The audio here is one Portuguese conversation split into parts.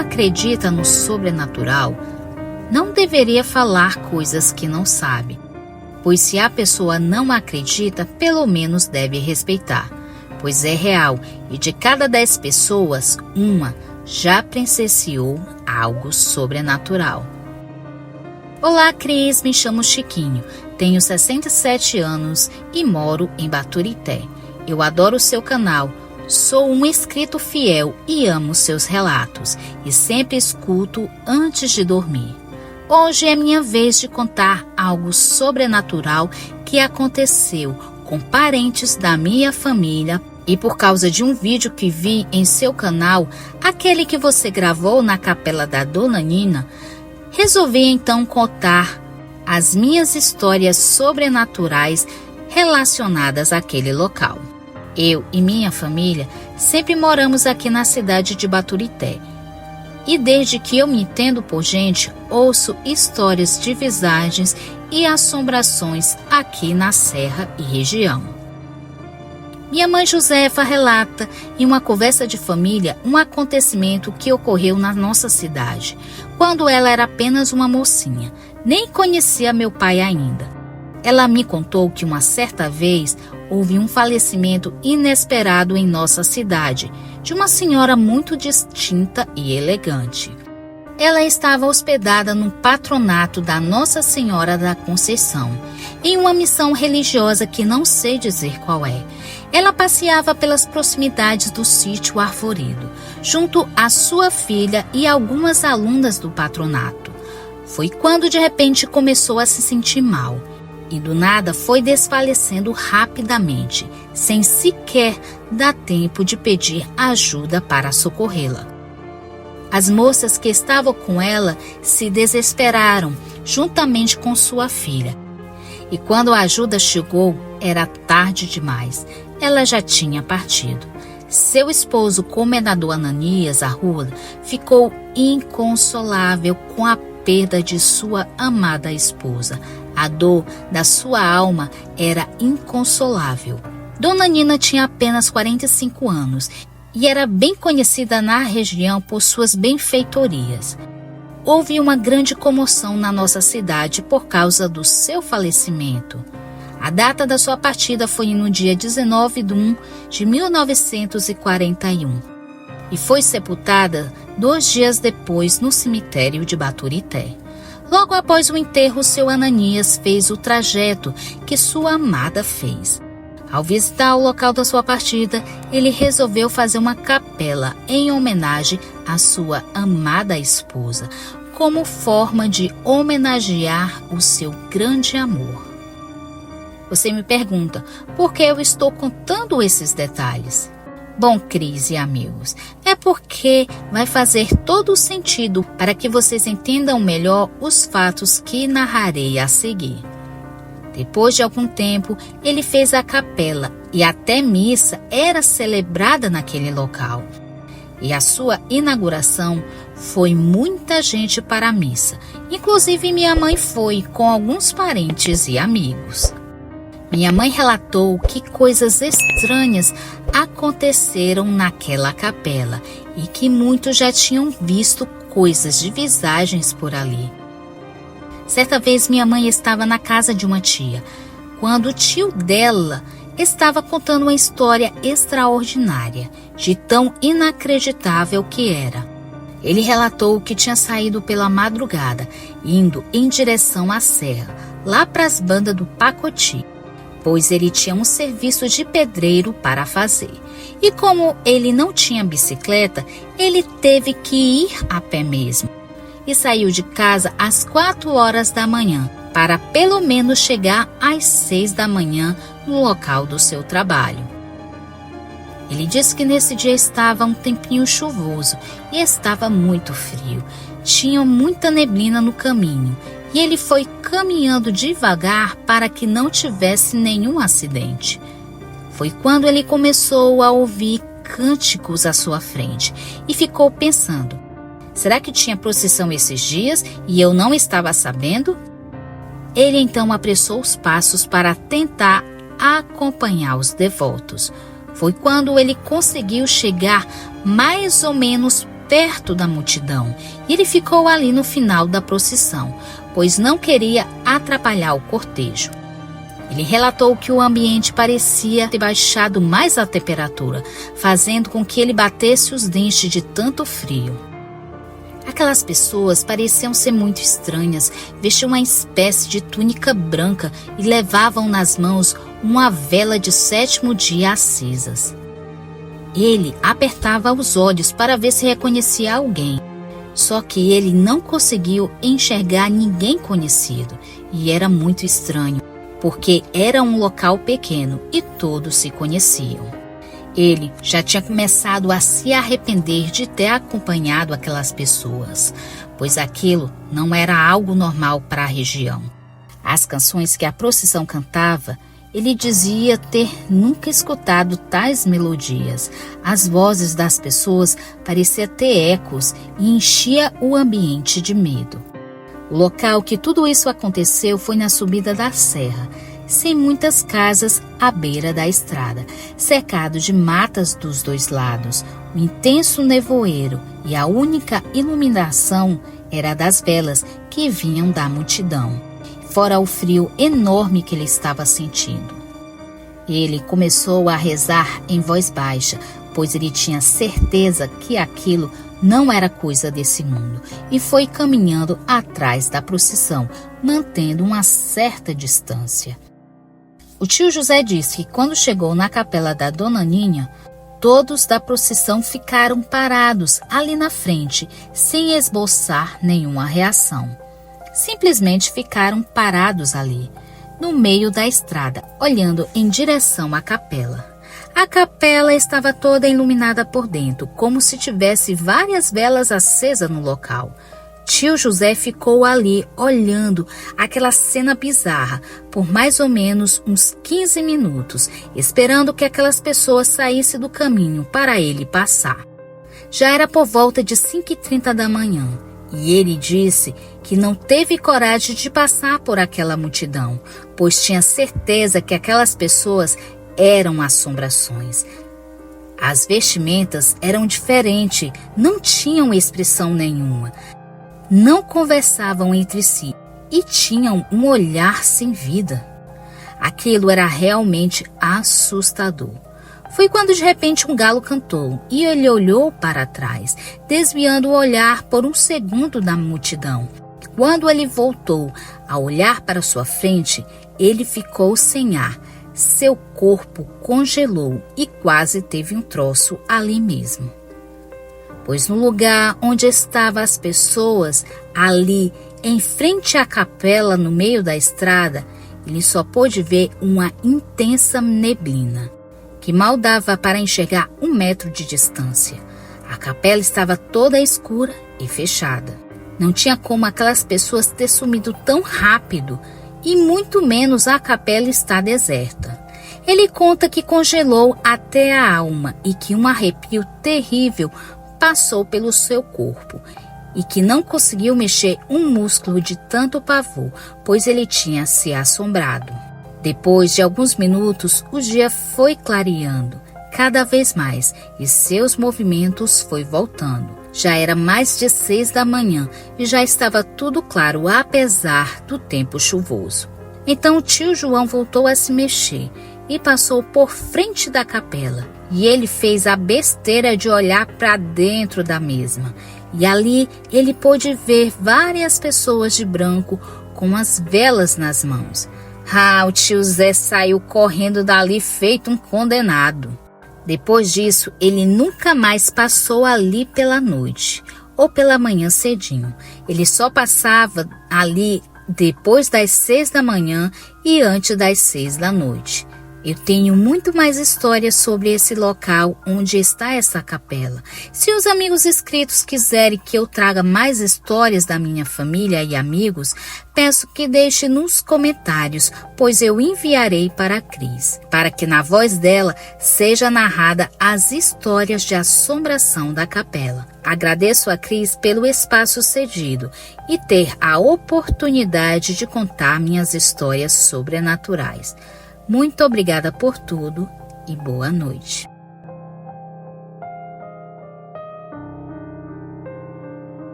acredita no sobrenatural não deveria falar coisas que não sabe, pois se a pessoa não acredita, pelo menos deve respeitar, pois é real e de cada 10 pessoas, uma já presenciou algo sobrenatural. Olá, Cris, me chamo Chiquinho, tenho 67 anos e moro em Baturité. Eu adoro o seu canal, sou um inscrito fiel e amo seus relatos e sempre escuto antes de dormir. Hoje é minha vez de contar algo sobrenatural que aconteceu com parentes da minha família e por causa de um vídeo que vi em seu canal, aquele que você gravou na capela da Dona Nina, resolvi então contar as minhas histórias sobrenaturais relacionadas àquele local. Eu e minha família sempre moramos aqui na cidade de Baturité. E desde que eu me entendo por gente, ouço histórias de visagens e assombrações aqui na Serra e região. Minha mãe Josefa relata em uma conversa de família um acontecimento que ocorreu na nossa cidade, quando ela era apenas uma mocinha, nem conhecia meu pai ainda. Ela me contou que uma certa vez houve um falecimento inesperado em nossa cidade, de uma senhora muito distinta e elegante. Ela estava hospedada no patronato da Nossa Senhora da Conceição, em uma missão religiosa que não sei dizer qual é. Ela passeava pelas proximidades do sítio Arvoredo, junto à sua filha e algumas alunas do patronato. Foi quando de repente começou a se sentir mal. E do nada foi desfalecendo rapidamente, sem sequer dar tempo de pedir ajuda para socorrê-la. As moças que estavam com ela se desesperaram, juntamente com sua filha. E quando a ajuda chegou, era tarde demais. Ela já tinha partido. Seu esposo, comendador Ananias Arruda, ficou inconsolável com a perda de sua amada esposa. A dor da sua alma era inconsolável. Dona Nina tinha apenas 45 anos e era bem conhecida na região por suas benfeitorias. Houve uma grande comoção na nossa cidade por causa do seu falecimento. A data da sua partida foi no dia 19 de 1 de 1941 e foi sepultada 2 dias depois no cemitério de Baturité. Logo após o enterro, seu Ananias fez o trajeto que sua amada fez. Ao visitar o local da sua partida, ele resolveu fazer uma capela em homenagem à sua amada esposa, como forma de homenagear o seu grande amor. Você me pergunta, por que eu estou contando esses detalhes? Bom, Cris e amigos, é porque vai fazer todo o sentido para que vocês entendam melhor os fatos que narrarei a seguir. Depois de algum tempo, ele fez a capela e até missa era celebrada naquele local. E a sua inauguração foi muita gente para a missa, inclusive minha mãe foi com alguns parentes e amigos. Minha mãe relatou que coisas estranhas aconteceram naquela capela e que muitos já tinham visto coisas de visagens por ali. Certa vez minha mãe estava na casa de uma tia, quando o tio dela estava contando uma história extraordinária, de tão inacreditável que era. Ele relatou que tinha saído pela madrugada, indo em direção à serra, lá para as bandas do Pacoti, pois ele tinha um serviço de pedreiro para fazer. E como ele não tinha bicicleta, ele teve que ir a pé mesmo. E saiu de casa às 4 horas da manhã, para pelo menos chegar às 6 da manhã no local do seu trabalho. Ele disse que nesse dia estava um tempinho chuvoso e estava muito frio. Tinha muita neblina no caminho. E ele foi caminhando devagar para que não tivesse nenhum acidente. Foi quando ele começou a ouvir cânticos à sua frente e ficou pensando: será que tinha procissão esses dias e eu não estava sabendo? Ele então apressou os passos para tentar acompanhar os devotos. Foi quando ele conseguiu chegar mais ou menos perto da multidão e ele ficou ali no final da procissão, pois não queria atrapalhar o cortejo. Ele relatou que o ambiente parecia ter baixado mais a temperatura, fazendo com que ele batesse os dentes de tanto frio. Aquelas pessoas pareciam ser muito estranhas, vestiam uma espécie de túnica branca e levavam nas mãos uma vela de 7º dia acesas. Ele apertava os olhos para ver se reconhecia alguém, só que ele não conseguiu enxergar ninguém conhecido e era muito estranho, porque era um local pequeno e todos se conheciam. Ele já tinha começado a se arrepender de ter acompanhado aquelas pessoas, pois aquilo não era algo normal para a região. As canções que a procissão cantava, ele dizia ter nunca escutado tais melodias. As vozes das pessoas pareciam ter ecos e enchia o ambiente de medo. O local que tudo isso aconteceu foi na subida da serra, sem muitas casas à beira da estrada, cercado de matas dos dois lados, um intenso nevoeiro, e a única iluminação era das velas que vinham da multidão, fora o frio enorme que ele estava sentindo. Ele começou a rezar em voz baixa, pois ele tinha certeza que aquilo não era coisa desse mundo, e foi caminhando atrás da procissão, mantendo uma certa distância. O tio José disse que quando chegou na capela da Dona Ninha, todos da procissão ficaram parados ali na frente, sem esboçar nenhuma reação. Simplesmente ficaram parados ali, no meio da estrada, olhando em direção à capela. A capela estava toda iluminada por dentro, como se tivesse várias velas acesas no local. Tio José ficou ali, olhando aquela cena bizarra, por mais ou menos uns 15 minutos, esperando que aquelas pessoas saíssem do caminho para ele passar. Já era por volta de 5h30 da manhã, e ele disse que não teve coragem de passar por aquela multidão, pois tinha certeza que aquelas pessoas eram assombrações. As vestimentas eram diferentes, não tinham expressão nenhuma. Não conversavam entre si e tinham um olhar sem vida. Aquilo era realmente assustador. Foi quando de repente um galo cantou e ele olhou para trás, desviando o olhar por um segundo da multidão. Quando ele voltou a olhar para sua frente, ele ficou sem ar. Seu corpo congelou e quase teve um troço ali mesmo. Pois no lugar onde estavam as pessoas, ali em frente à capela no meio da estrada, ele só pôde ver uma intensa neblina, que mal dava para enxergar 1 metro de distância. A capela estava toda escura e fechada. Não tinha como aquelas pessoas ter sumido tão rápido, e muito menos a capela estar deserta. Ele conta que congelou até a alma e que um arrepio terrível passou pelo seu corpo e que não conseguiu mexer um músculo de tanto pavor, pois ele tinha se assombrado. Depois de alguns minutos, o dia foi clareando cada vez mais e seus movimentos foi voltando. Já era mais de 6 da manhã e já estava tudo claro, apesar do tempo chuvoso. Então o tio João voltou a se mexer e passou por frente da capela. E ele fez a besteira de olhar para dentro da mesma. E ali ele pôde ver várias pessoas de branco com as velas nas mãos. O tio Zé saiu correndo dali feito um condenado. Depois disso, ele nunca mais passou ali pela noite ou pela manhã cedinho. Ele só passava ali depois das 6 da manhã e antes das 6 da noite. Eu tenho muito mais histórias sobre esse local onde está essa capela. Se os amigos inscritos quiserem que eu traga mais histórias da minha família e amigos, peço que deixe nos comentários, pois eu enviarei para a Cris, para que na voz dela seja narrada as histórias de assombração da capela. Agradeço a Cris pelo espaço cedido e ter a oportunidade de contar minhas histórias sobrenaturais. Muito obrigada por tudo e boa noite.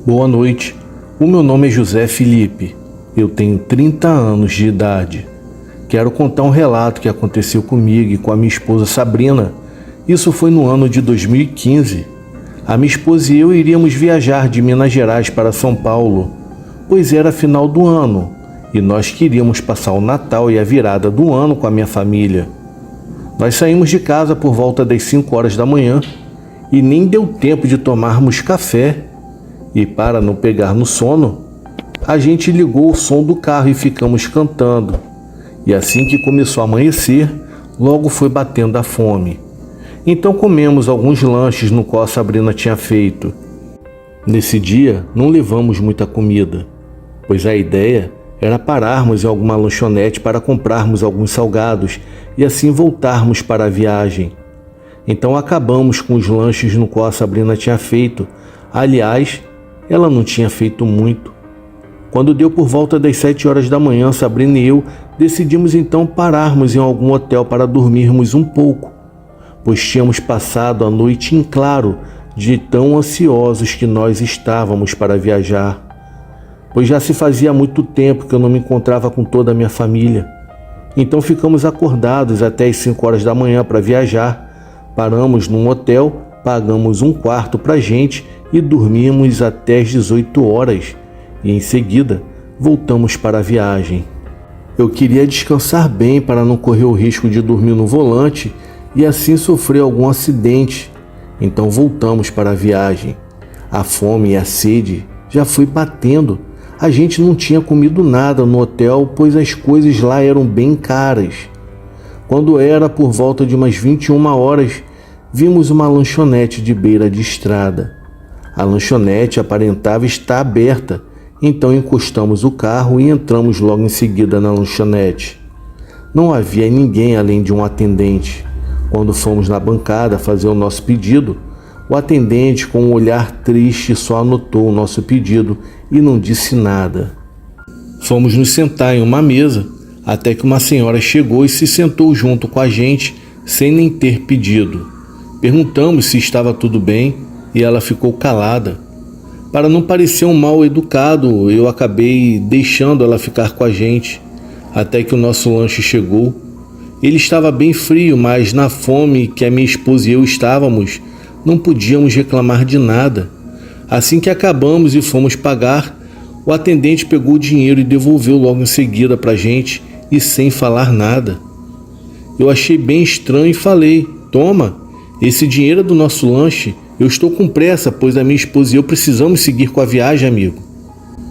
Boa noite, o meu nome é José Felipe, eu tenho 30 anos de idade. Quero contar um relato que aconteceu comigo e com a minha esposa Sabrina. Isso foi no ano de 2015. A minha esposa e eu iríamos viajar de Minas Gerais para São Paulo, pois era final do ano e nós queríamos passar o Natal e a virada do ano com a minha família. Nós saímos de casa por volta das 5 horas da manhã e nem deu tempo de tomarmos café. E para não pegar no sono, a gente ligou o som do carro e ficamos cantando. E assim que começou a amanhecer, logo foi batendo a fome. Então comemos alguns lanches no qual a Sabrina tinha feito. Nesse dia não levamos muita comida, pois a ideia era pararmos em alguma lanchonete para comprarmos alguns salgados e assim voltarmos para a viagem. Então acabamos com os lanches no qual a Sabrina tinha feito. Aliás, ela não tinha feito muito. Quando deu por volta das 7 horas da manhã, Sabrina e eu decidimos então pararmos em algum hotel para dormirmos um pouco, pois tínhamos passado a noite em claro de tão ansiosos que nós estávamos para viajar, pois já se fazia muito tempo que eu não me encontrava com toda a minha família. Então ficamos acordados até as 5 horas da manhã para viajar. Paramos num hotel, pagamos um quarto para a gente e dormimos até as 18 horas e em seguida voltamos para a viagem. Eu queria descansar bem para não correr o risco de dormir no volante e assim sofrer algum acidente. Então voltamos para a viagem. A fome e a sede já foi batendo. A gente não tinha comido nada no hotel, pois as coisas lá eram bem caras. Quando era por volta de umas 21 horas, vimos uma lanchonete de beira de estrada. A lanchonete aparentava estar aberta, então encostamos o carro e entramos logo em seguida na lanchonete. Não havia ninguém além de um atendente. Quando fomos na bancada fazer o nosso pedido, o atendente, com um olhar triste, só anotou o nosso pedido e não disse nada. Fomos nos sentar em uma mesa, até que uma senhora chegou e se sentou junto com a gente, sem nem ter pedido. Perguntamos se estava tudo bem e ela ficou calada. Para não parecer um mal educado, eu acabei deixando ela ficar com a gente, até que o nosso lanche chegou. Ele estava bem frio, mas na fome que a minha esposa e eu estávamos, não podíamos reclamar de nada. Assim que acabamos e fomos pagar, o atendente pegou o dinheiro e devolveu logo em seguida para a gente e sem falar nada. Eu achei bem estranho e falei: "Toma, esse dinheiro é do nosso lanche. Eu estou com pressa, pois a minha esposa e eu precisamos seguir com a viagem, amigo."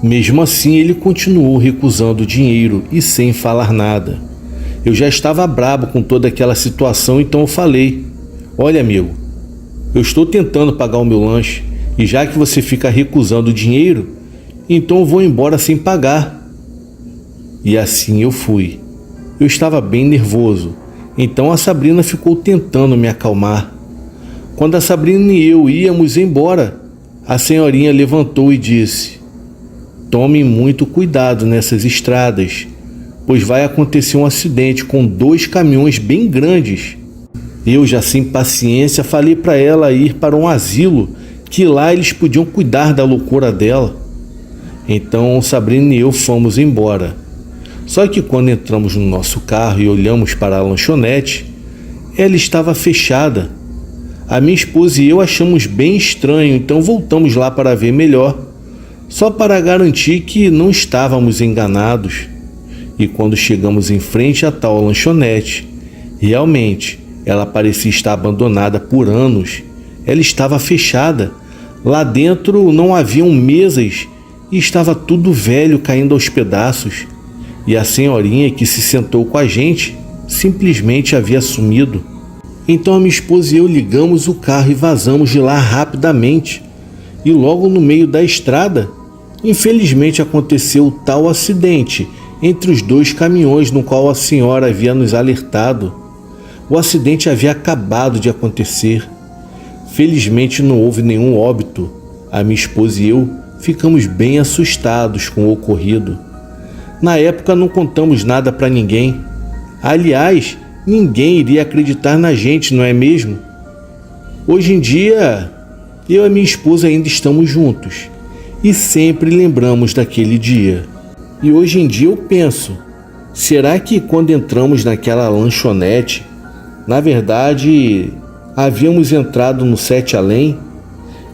Mesmo assim, ele continuou recusando o dinheiro e sem falar nada. Eu já estava brabo com toda aquela situação, então eu falei: "Olha, amigo, eu estou tentando pagar o meu lanche e já que você fica recusando o dinheiro, então eu vou embora sem pagar." E assim eu fui. Eu estava bem nervoso, então a Sabrina ficou tentando me acalmar. Quando a Sabrina e eu íamos embora, a senhorinha levantou e disse: "Tomem muito cuidado nessas estradas, pois vai acontecer um acidente com 2 caminhões bem grandes." Eu, já sem paciência, falei para ela ir para um asilo, que lá eles podiam cuidar da loucura dela. Então Sabrina e eu fomos embora. Só que quando entramos no nosso carro e olhamos para a lanchonete, ela estava fechada. A minha esposa e eu achamos bem estranho, então voltamos lá para ver melhor, só para garantir que não estávamos enganados. E quando chegamos em frente à tal lanchonete, realmente ela parecia estar abandonada por anos. Ela estava fechada. Lá dentro não haviam mesas e estava tudo velho, caindo aos pedaços. E a senhorinha que se sentou com a gente simplesmente havia sumido. Então a minha esposa e eu ligamos o carro e vazamos de lá rapidamente. E logo no meio da estrada, infelizmente aconteceu o tal acidente entre os 2 caminhões no qual a senhora havia nos alertado. O acidente havia acabado de acontecer. Felizmente não houve nenhum óbito. A minha esposa e eu ficamos bem assustados com o ocorrido. Na época não contamos nada para ninguém. Aliás, ninguém iria acreditar na gente, não é mesmo? Hoje em dia, eu e minha esposa ainda estamos juntos. e sempre lembramos daquele dia. E hoje em dia eu penso, será que quando entramos naquela lanchonete, na verdade havíamos entrado no Sete Além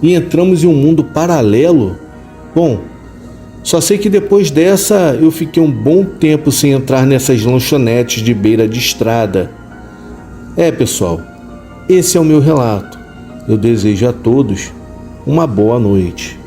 e entramos em um mundo paralelo? Bom, só sei que depois dessa eu fiquei um bom tempo sem entrar nessas lanchonetes de beira de estrada. Pessoal, esse é o meu relato. Eu desejo a todos uma boa noite.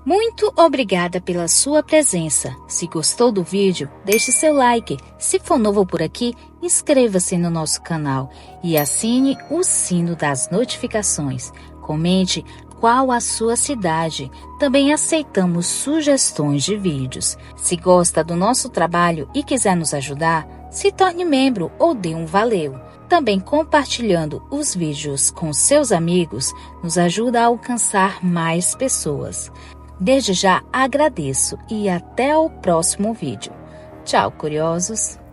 Muito obrigada pela sua presença. Se gostou do vídeo, deixe seu like. Se for novo por aqui, inscreva-se no nosso canal e assine o sino das notificações. Comente qual a sua cidade. Também aceitamos sugestões de vídeos. Se gosta do nosso trabalho e quiser nos ajudar, se torne membro ou dê um valeu. Também compartilhando os vídeos com seus amigos nos ajuda a alcançar mais pessoas. Desde já agradeço e até o próximo vídeo. Tchau, curiosos!